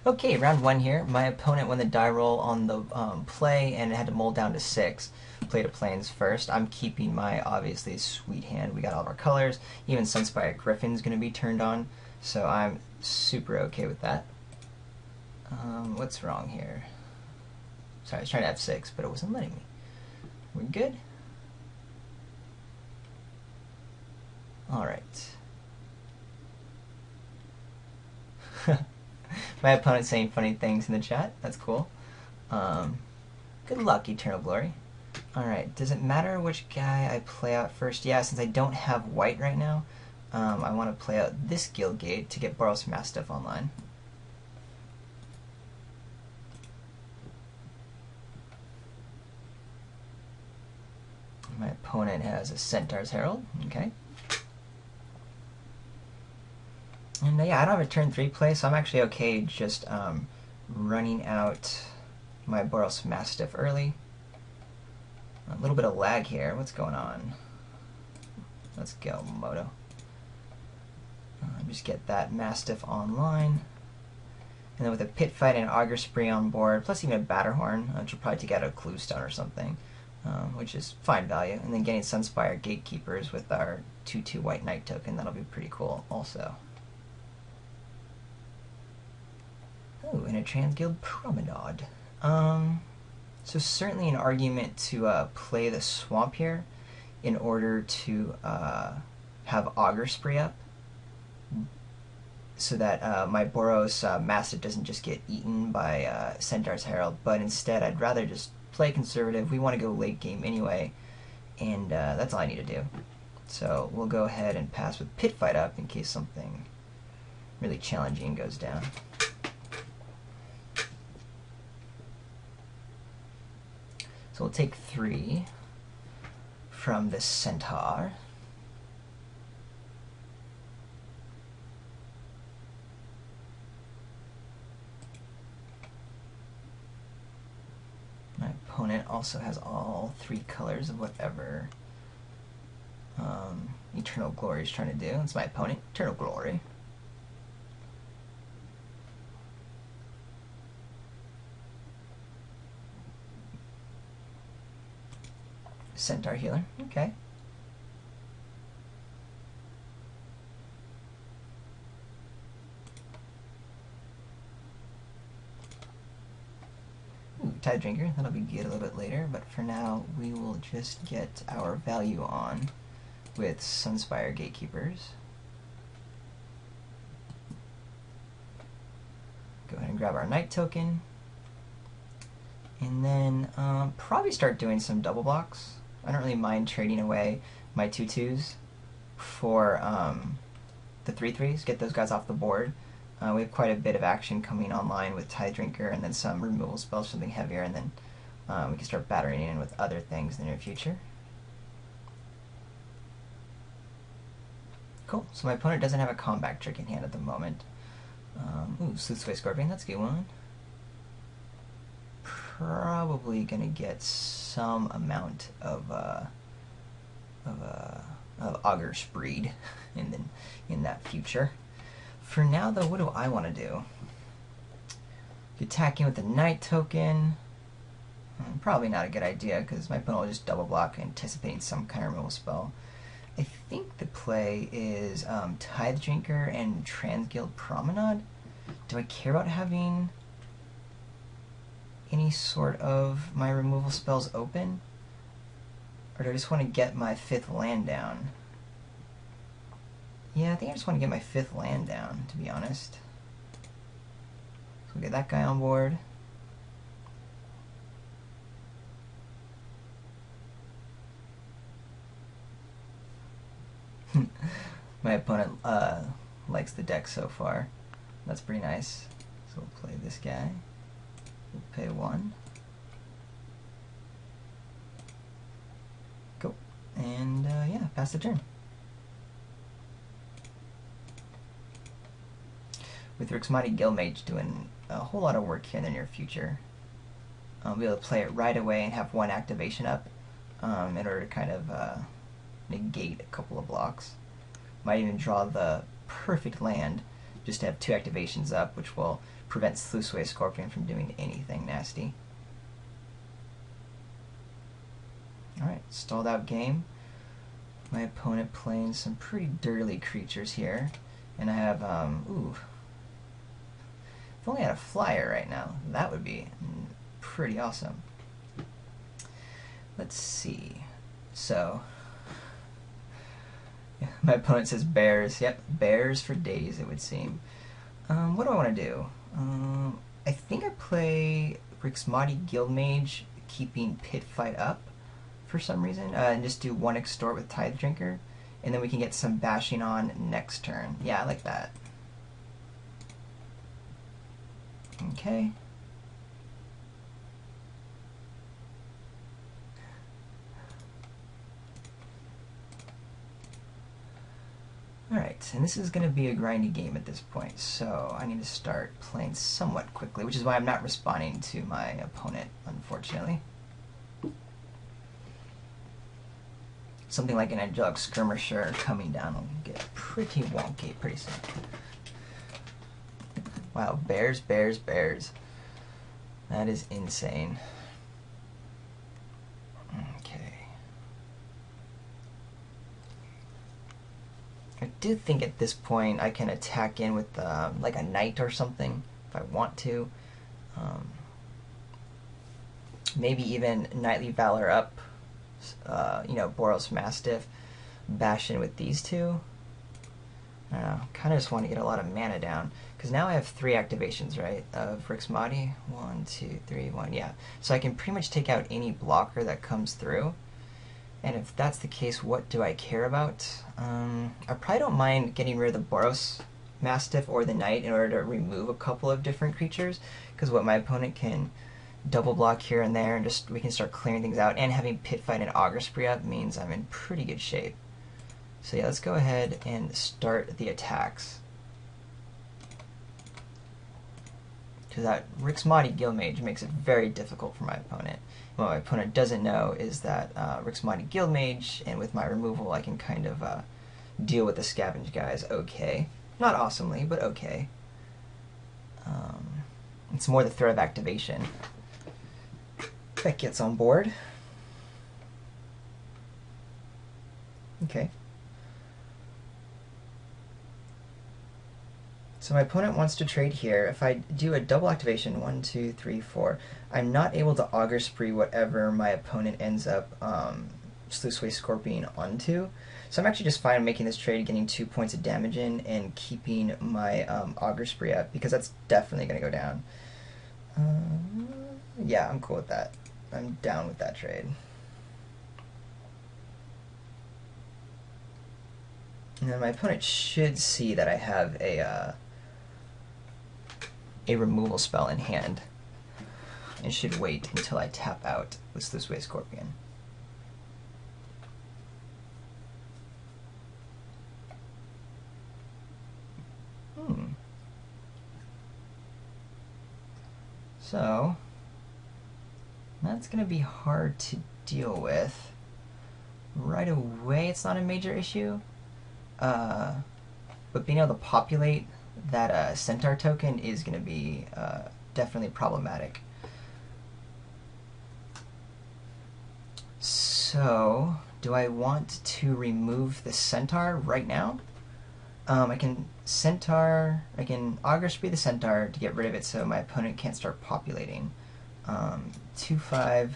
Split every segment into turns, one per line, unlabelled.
Okay, round one here. My opponent won the die roll on the play and it had to mold down to 6. Play to planes first. I'm keeping my obviously sweet hand. We got all of our colors. Even Sunspire Griffin's going to be turned on, so I'm super okay with that. What's wrong here? Sorry, I was trying to F6, but it wasn't letting me. We're good? Alright. My opponent's saying funny things in the chat. That's cool. Good luck, Eternal Glory. Alright, does it matter which guy I play out first? Yeah, since I don't have white right now, I want to play out this Guildgate to get Boros Mastiff online. My opponent has a Centaur's Herald. Okay. And yeah, I don't have a turn 3 play, so I'm actually okay just running out my Boros Mastiff early. A little bit of lag here. What's going on? Let's go, Moto. Just get that Mastiff online. And then with a Pit Fight and Augur Spree on board, plus even a Batterhorn, which will probably take out a Clue Stone or something, which is fine value. And then getting Sunspire Gatekeepers with our 2/2 White Knight token, that'll be pretty cool also. Oh, and a Transguild Promenade. So certainly an argument to play the Swamp here in order to have Augur Spree up, so that my Boros Mastiff doesn't just get eaten by Centaur's Herald, but instead I'd rather just play conservative. We want to go late game anyway, and that's all I need to do. So we'll go ahead and pass with Pit Fight up in case something really challenging goes down. So we'll take 3 from the Centaur. My opponent also has all 3 colors of whatever Eternal Glory is trying to do. It's my opponent, Eternal Glory. Centaur Healer, okay. Ooh, Tide Drinker, that'll be good a little bit later, but for now we will just get our value on with Sunspire Gatekeepers. Go ahead and grab our Knight token, and then probably start doing some double blocks. I don't really mind trading away my 2/2s for the 3/3s, get those guys off the board. We have quite a bit of action coming online with Tide Drinker and then some removal spells, something heavier, and then we can start battering in with other things in the near future. Cool, so my opponent doesn't have a combat trick in hand at the moment. Ooh, Sleuth's Way Scorpion, that's a good one. Probably gonna get some amount of Augur Spree in that future. For now, though, what do I want to do? Attack in with the Knight token. Probably not a good idea because my opponent will just double block, anticipating some kind of removal spell. I think the play is Tithe Drinker and Transguild Promenade. Do I care about having any sort of my removal spells open? Or do I just want to get my 5th land down? Yeah, I think I just want to get my 5th land down, to be honest. So we'll get that guy on board. My opponent likes the deck so far. That's pretty nice. So we'll play this guy. We'll pay 1. Go. And yeah, pass the turn. With Rick's Mighty Guildmage doing a whole lot of work here in the near future. I'll be able to play it right away and have 1 activation up in order to kind of negate a couple of blocks. Might even draw the perfect land just to have 2 activations up, which will prevent Sluiceway Scorpion from doing anything nasty. Alright, stalled out game. My opponent playing some pretty dirty creatures here. And I have, ooh. If only I had a flyer right now, that would be pretty awesome. Let's see. So, yeah, my opponent says bears. Yep, bears for days, it would seem. What do I want to do? I think I play Rixmati Guildmage, keeping Pit Fight up for some reason, and just do 1 Extort with Tithe Drinker, and then we can get some bashing on next turn. Yeah, I like that. Okay. Alright, and this is going to be a grindy game at this point, so I need to start playing somewhat quickly, which is why I'm not responding to my opponent, unfortunately. Something like an Angelic Skirmisher coming down will get pretty wonky pretty soon. Wow, bears, bears, bears. That is insane. Okay. I do think at this point I can attack in with like a knight or something if I want to. Maybe even Knightly Valor up, you know, Boros Mastiff, bash in with these two. I don't know, kind of just want to get a lot of mana down, because now I have 3 activations, right, of Rixmati. 1, 2, 3, 1, yeah. So I can pretty much take out any blocker that comes through. And if that's the case, what do I care about? I probably don't mind getting rid of the Boros Mastiff or the Knight in order to remove a couple of different creatures, because what my opponent can double block here and there, and just we can start clearing things out, and having Pit Fight and Augur Spree up means I'm in pretty good shape. So yeah, let's go ahead and start the attacks. Because that Rixmati Guildmage makes it very difficult for my opponent. What my opponent doesn't know is that Rixmati Guildmage, and with my removal I can kind of deal with the Scavenge guys okay. Not awesomely, but okay. It's more the threat of activation that gets on board. Okay. So my opponent wants to trade here. If I do a double activation, 1, 2, 3, 4, I'm not able to Augur Spree whatever my opponent ends up Sluiceway Scorpion onto. So I'm actually just fine making this trade, getting 2 points of damage in, and keeping my Augur Spree up, because that's definitely going to go down. Yeah, I'm cool with that. I'm down with that trade. And then my opponent should see that I have a removal spell in hand, and should wait until I tap out with Sluiceway Scorpion. So that's going to be hard to deal with. Right away it's not a major issue, but being able to populate that Centaur token is going to be definitely problematic. So, do I want to remove the Centaur right now? I can Augur Spree the Centaur to get rid of it so my opponent can't start populating. 2/5, it's going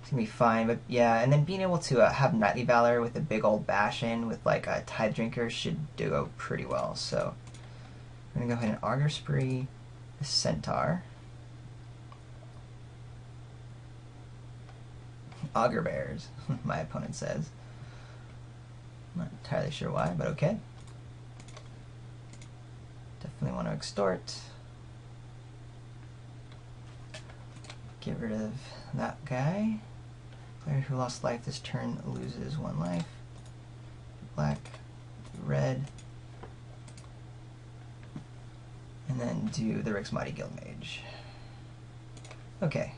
to be fine, but yeah, and then being able to have Knightly Valor with a big old bash in with like a Tithe Drinker should go pretty well. So I'm going to go ahead and Augur Spree the Centaur. Augur Bears, my opponent says. I'm not entirely sure why, but okay. Definitely want to extort. Get rid of that guy. Player who lost life this turn loses 1 life. Black, red, and then do the Rixmati Guildmage. Okay.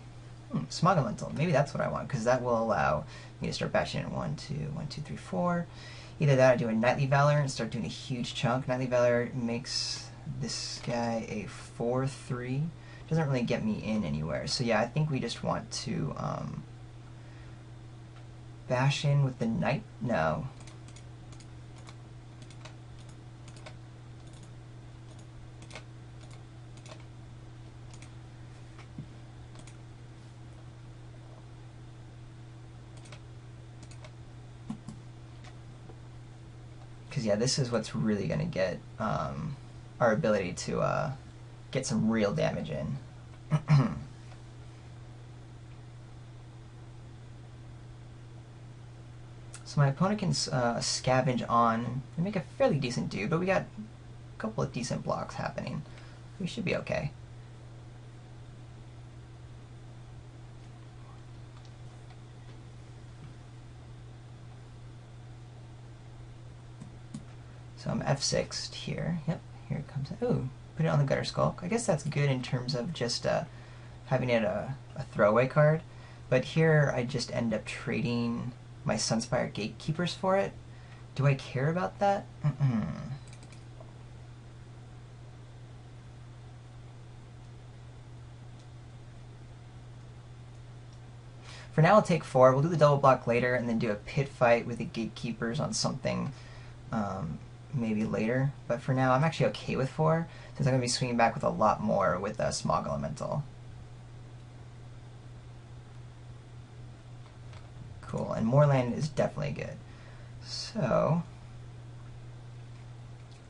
Smog Elemental. Maybe that's what I want, because that will allow me to start bashing in 1, 2, 1, 2, 3, 4. Either that or do a Knightly Valor and start doing a huge chunk. Knightly Valor makes this guy a 4-3. Doesn't really get me in anywhere. So yeah, I think we just want to bash in with the knight. No. Because yeah, this is what's really going to get our ability to get some real damage in. So my opponent can scavenge on and make a fairly decent dude, but we got a couple of decent blocks happening. We should be okay. So I'm F6'd here. Yep, here it comes. Ooh, put it on the Gutter Skulk. I guess that's good in terms of just having it a throwaway card. But here I just end up trading my Sunspire Gatekeepers for it. Do I care about that? For now, I'll take 4. We'll do the double block later, and then do a pit fight with the Gatekeepers on something maybe later. But for now, I'm actually okay with 4, since I'm going to be swinging back with a lot more with Smog Elemental. Cool, and more land is definitely good. So,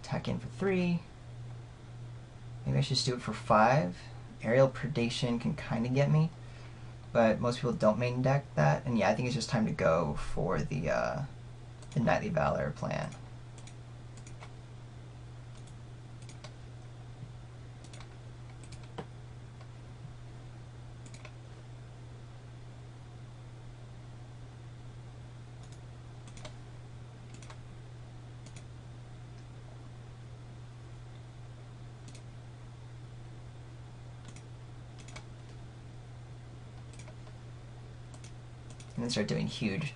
attack in for 3. Maybe I should just do it for 5. Aerial Predation can kind of get me, but most people don't main deck that. And yeah, I think it's just time to go for the Knightly Valor plan. And then start doing huge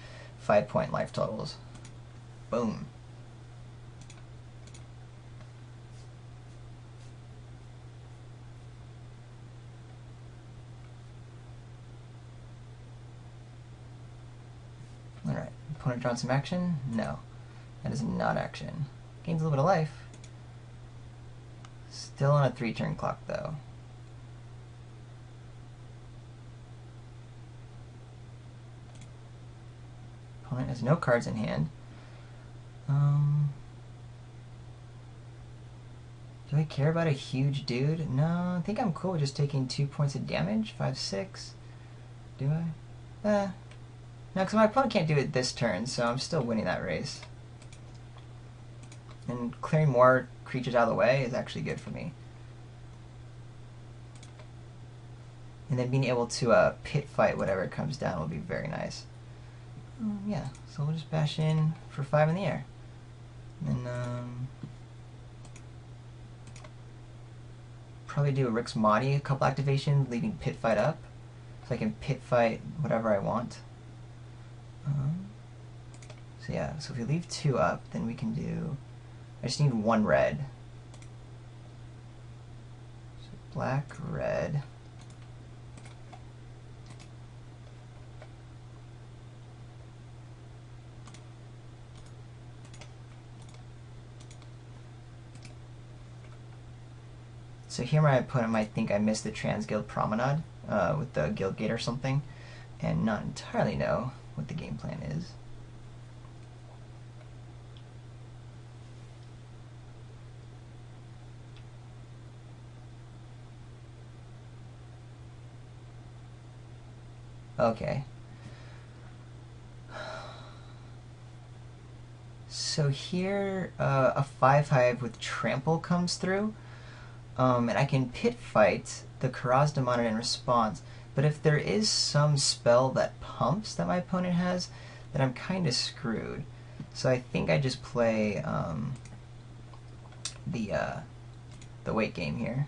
5-point life totals. Boom. Alright, opponent drawn some action? No. That is not action. Gains a little bit of life. Still on a 3-turn clock though. Opponent has no cards in hand. Do I care about a huge dude? No, I think I'm cool with just taking 2 points of damage. 5-6. Do I? No, because my opponent can't do it this turn, so I'm still winning that race. And clearing more creatures out of the way is actually good for me. And then being able to pit fight whatever comes down will be very nice. Yeah, so we'll just bash in for 5 in the air. And then probably do a Rix Maudie, a couple activations, leaving pit fight up. So I can pit fight whatever I want. So yeah, so if we leave 2 up, then we can do... I just need 1 red. So black, red. So here my opponent might think I missed the Trans-Guild Promenade with the Guild Gate or something, and not entirely know what the game plan is. Okay. So here a 5/5 with Trample comes through. And I can pit fight the Karaz Demon in response, but if there is some spell that pumps that my opponent has, then I'm kind of screwed. So I think I just play the weight game here.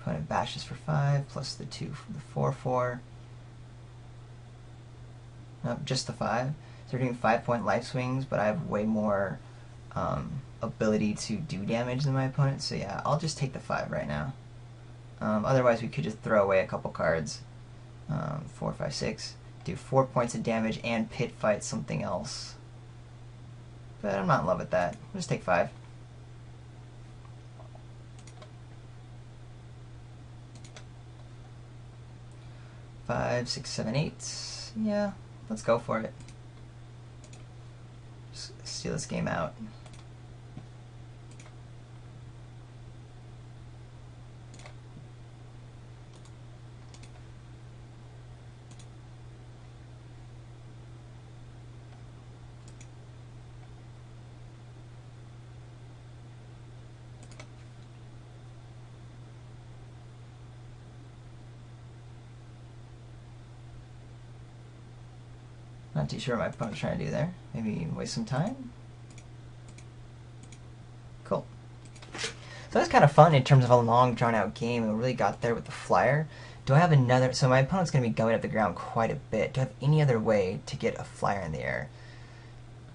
Opponent bashes for 5, plus the 2 for the 4/4. Nope, just the 5. So they're doing 5-point life swings, but I have way more ability to do damage than my opponent, so yeah, I'll just take the 5 right now. Otherwise, we could just throw away a couple cards. 4, 5, 6. Do 4 points of damage and pit fight something else. But I'm not in love with that. I'll just take 5. Five, 6, 7, 8. Yeah, let's go for it. Just steal this game out. Not too sure what my opponent's trying to do there. Maybe waste some time? Cool. So that's kind of fun in terms of a long, drawn-out game. We really got there with the flyer. Do I have another... So my opponent's going to be going up the ground quite a bit. Do I have any other way to get a flyer in the air?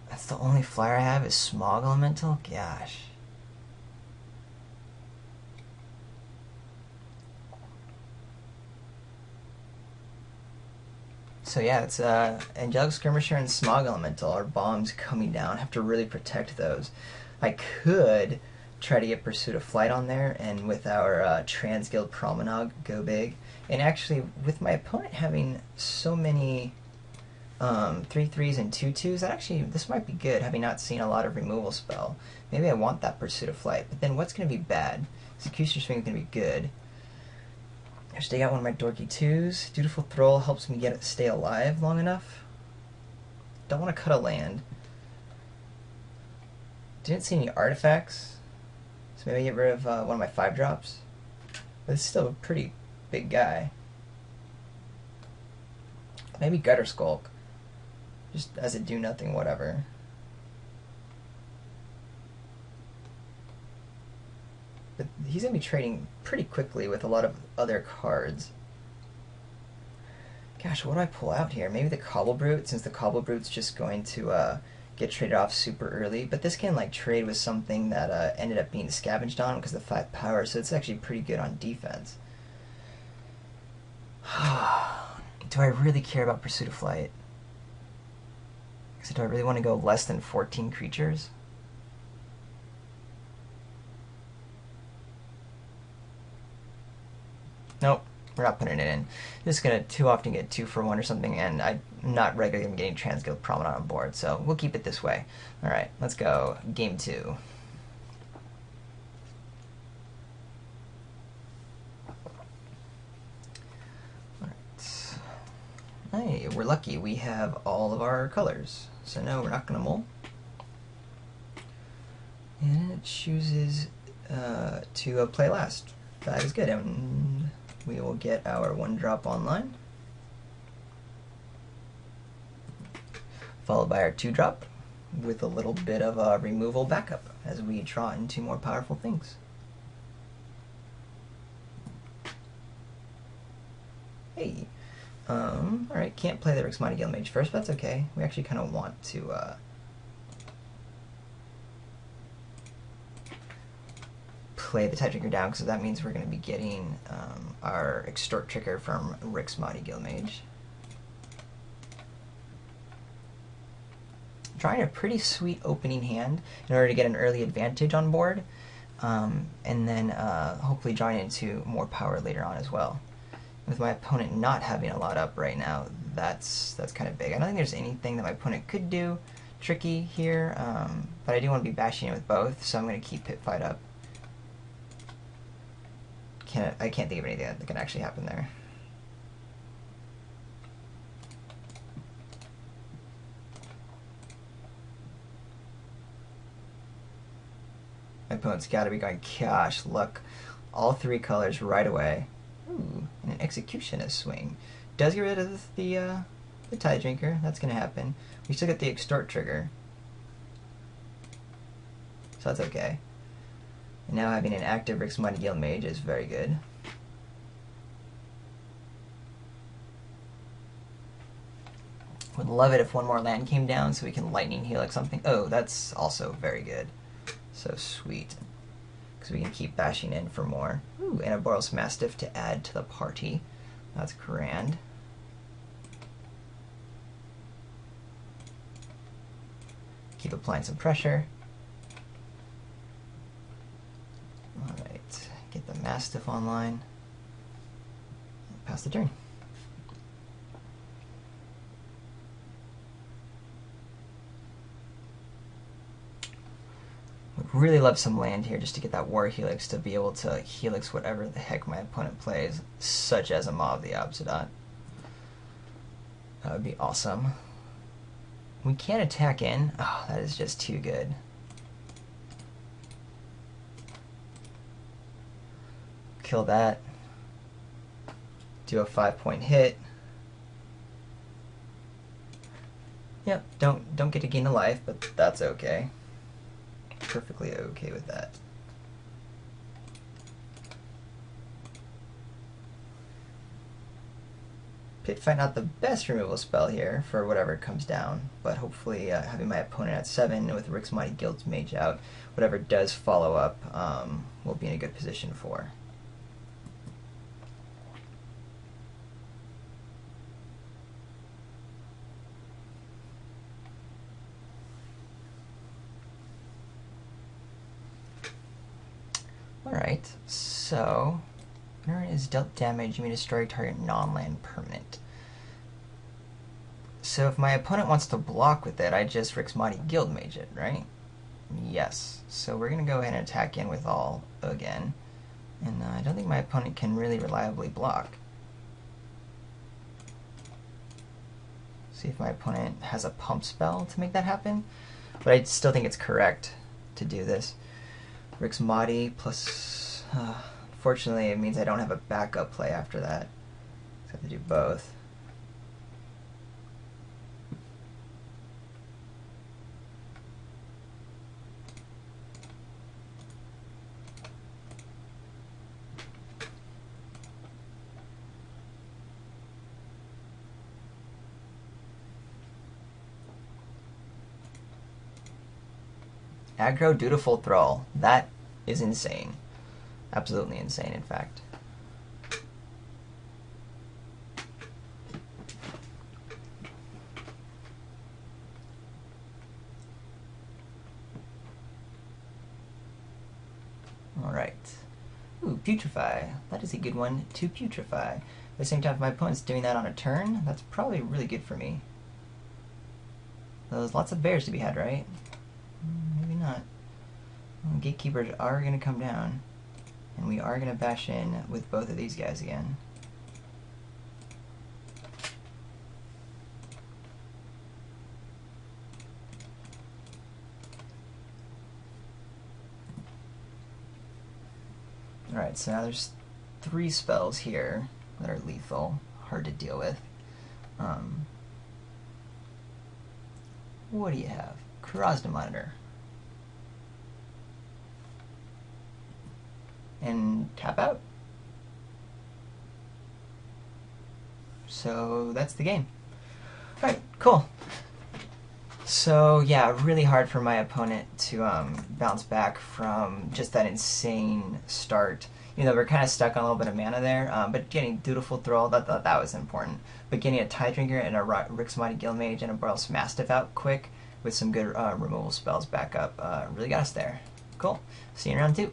That's the only flyer I have is Smog Elemental? Gosh. So yeah, it's Angelic Skirmisher and Smog Elemental are bombs coming down. I have to really protect those. I could try to get Pursuit of Flight on there, and with our Trans-Guild Promenade, go big. And actually, with my opponent having so many 3/3s and 2/2s, that actually, this might be good, having not seen a lot of removal spell. Maybe I want that Pursuit of Flight, but then what's going to be bad? Executioner Swing is going to be good. I should take out one of my dorky 2s. Dutiful Thrall helps me stay alive long enough. Don't want to cut a land. Didn't see any artifacts, so maybe get rid of one of my 5-drops. But it's still a pretty big guy. Maybe Gutter Skulk, just as a do-nothing whatever. But he's going to be trading pretty quickly with a lot of other cards. Gosh, what do I pull out here? Maybe the Cobble Brute, since the Cobble Brute's just going to get traded off super early. But this can like trade with something that ended up being scavenged on because of the 5 power, so it's actually pretty good on defense. Do I really care about Pursuit of Flight? So do I really want to go less than 14 creatures? Nope, we're not putting it in. Just gonna too often get 2 for 1 or something, and I'm not regularly getting Trans-Guild Promenade on board, so we'll keep it this way. Alright, let's go. Game 2. Alright. Hey, we're lucky. We have all of our colors. So no, we're not gonna mull. And it chooses to play last. That is good. And we will get our 1-drop online, followed by our 2-drop with a little bit of a removal backup as we draw into more powerful things. Hey, alright, can't play the Rix Mighty Guild Mage first, but that's okay. We actually kind of want to play the Tidedrinker down, because that means we're going to be getting our Extort Trigger from Rix Mighty Guild Mage. Drawing a pretty sweet opening hand in order to get an early advantage on board, and then hopefully drawing into more power later on as well. With my opponent not having a lot up right now, that's kind of big. I don't think there's anything that my opponent could do tricky here, but I do want to be bashing it with both, so I'm going to keep Pit Fight up. I can't think of anything that can actually happen there. My opponent's got to be going, gosh, look, all 3 colors right away. Ooh, and an Executionist Swing. Does get rid of the Tidedrinker. That's going to happen. We still get the Extort Trigger, so that's okay. And now having an active Rix Mighty Guild Mage is very good. Would love it if one more land came down so we can Lightning Helix something. Oh, that's also very good. So sweet. Because we can keep bashing in for more. Ooh, and a Boros Mastiff to add to the party. That's grand. Keep applying some pressure. Alright, get the Mastiff online. Pass the turn. Would really love some land here just to get that War Helix to be able to Helix whatever the heck my opponent plays, such as a Maw of the Obsidian. That would be awesome. We can't attack in. Oh, that is just too good. Kill that. Do a 5-point hit. Yep, don't get to gain a life, but that's okay. Perfectly okay with that. Pit Fight, not the best removal spell here for whatever comes down, but hopefully having my opponent at 7 with Rick's Mighty Guild's Mage out, whatever does follow up, we'll be in a good position for. Alright, so whenever it is dealt damage, you may destroy target non-land permanent. So if my opponent wants to block with it, I just Rick's Mighty Guild Mage it, right? Yes. So we're going to go ahead and attack in with all again. And I don't think my opponent can really reliably block. See if my opponent has a pump spell to make that happen. But I still think it's correct to do this. Rick's Mighty plus... Fortunately, it means I don't have a backup play after that. So I have to do both. Aggro Dutiful Thrall. That is insane. Absolutely insane, in fact. Alright. Ooh, Putrefy. That is a good one to Putrefy. At the same time, if my opponent's doing that on a turn, that's probably really good for me. There's lots of bears to be had, right? Maybe not. Well, Gatekeepers are going to come down. And we are going to bash in with both of these guys again. Alright, so now there's 3 spells here that are lethal. Hard to deal with. What do you have? Krasna Monitor. And tap out. So that's the game. Alright, cool. So yeah, really hard for my opponent to bounce back from just that insane start. You know, we're kind of stuck on a little bit of mana there, but getting Dutiful Thrall, that was important. But getting a Tide Drinker and a Rick's Mighty Guild Mage and a Boros Mastiff out quick with some good removal spells back up really got us there. Cool. See you in round 2.